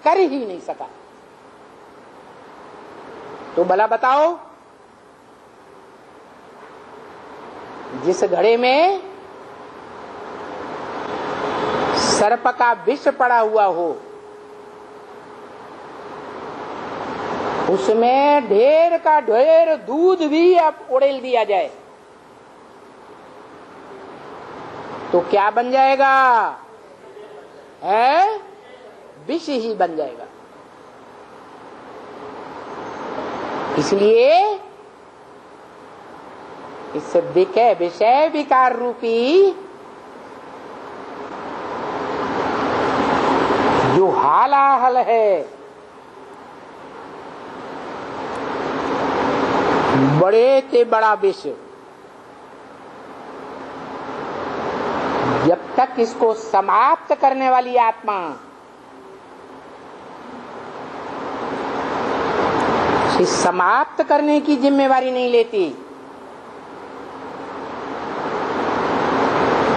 कर ही नहीं सका। तो भला बताओ, जिस घड़े में सर्प का विष पड़ा हुआ हो, उसमें ढेर का ढेर दूध भी अब उड़ेल दिया जाए तो क्या बन जाएगा? है विष ही बन जाएगा। इसलिए इस विषय विकार रूपी जो हालाहल है, बड़े ते बड़ा विष, जब तक इसको समाप्त करने वाली आत्मा इस समाप्त करने की जिम्मेवारी नहीं लेती,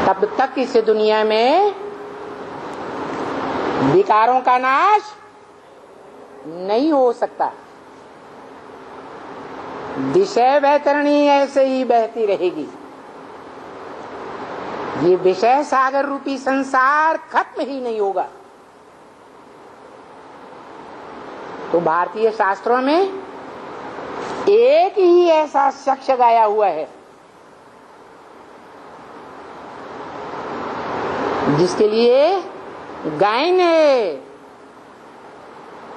तब तक इस दुनिया में विकारों का नाश नहीं हो सकता। विषय वैतरणी ऐसे ही बहती रहेगी। ये विषय सागर रूपी संसार खत्म ही नहीं होगा। तो भारतीय शास्त्रों में एक ही ऐसा शख्स गाया हुआ है जिसके लिए गायन है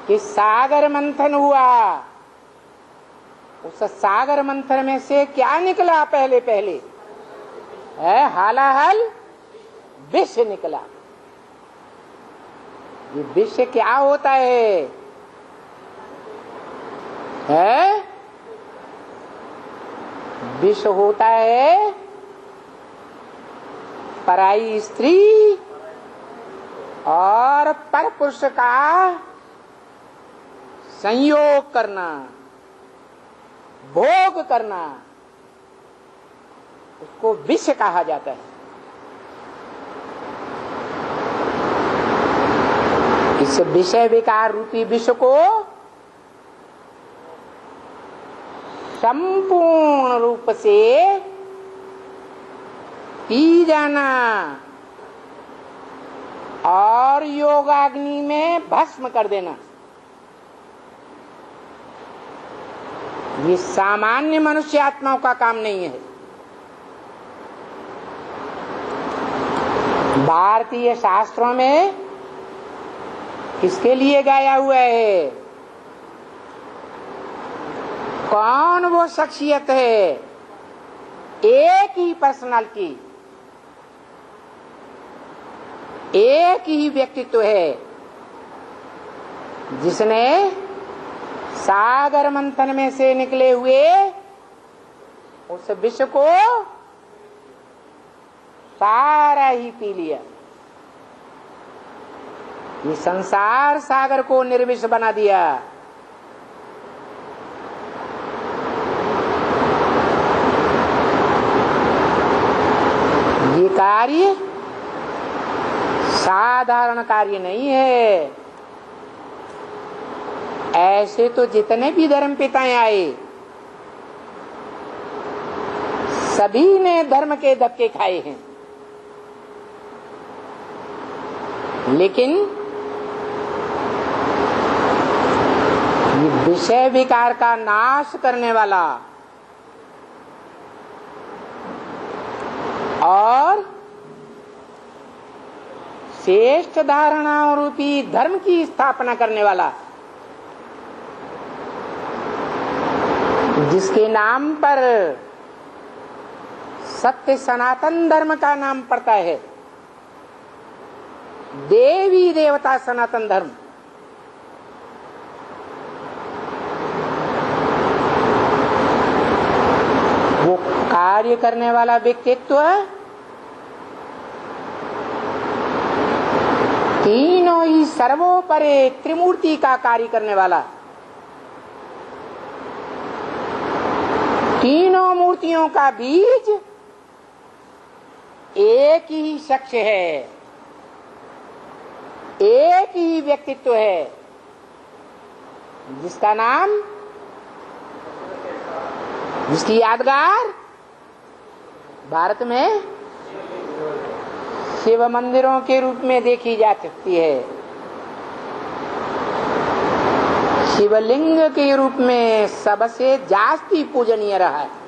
कि सागर मंथन हुआ। उस सागर मंथन में से क्या निकला? पहले पहले है हालाहल विष निकला। ये विष क्या होता है? विष होता है पराई स्त्री और परपुरुष का संयोग करना, भोग करना, उसको विष कहा जाता है। इस विषय विकार रूपी विष को संपूर्ण रूप से पी जाना और योगाग्नि में भस्म कर देना, ये सामान्य मनुष्य आत्माओं का काम नहीं है। भारतीय शास्त्रों में किसके लिए गाया हुआ है? कौन वो शख्सियत है? एक ही पर्सनालिटी, एक ही व्यक्तित्व है जिसने सागर मंथन में से निकले हुए उस विष को सारा ही पी लिया। ये संसार सागर को निर्विष बना दिया। ये कार्य साधारण कार्य नहीं है। ऐसे तो जितने भी धर्म पिताएं आए सभी ने धर्म के धक्के खाए हैं, लेकिन ये विषय विकार का नाश करने वाला और श्रेष्ठ धारणाओं रूपी धर्म की स्थापना करने वाला, जिसके नाम पर सत्य सनातन धर्म का नाम पड़ता है, देवी देवता सनातन धर्म, वो कार्य करने वाला व्यक्तित्व तीनों ही सर्वोपरि त्रिमूर्ति का कार्य करने वाला, तीनों मूर्तियों का बीज एक ही शख्स है, एक ही व्यक्तित्व है। जिसका नाम, जिसकी यादगार भारत में शिव मंदिरों के रूप में देखी जा सकती है, शिवलिंग के रूप में सबसे जास्ती पूजनीय रहा है।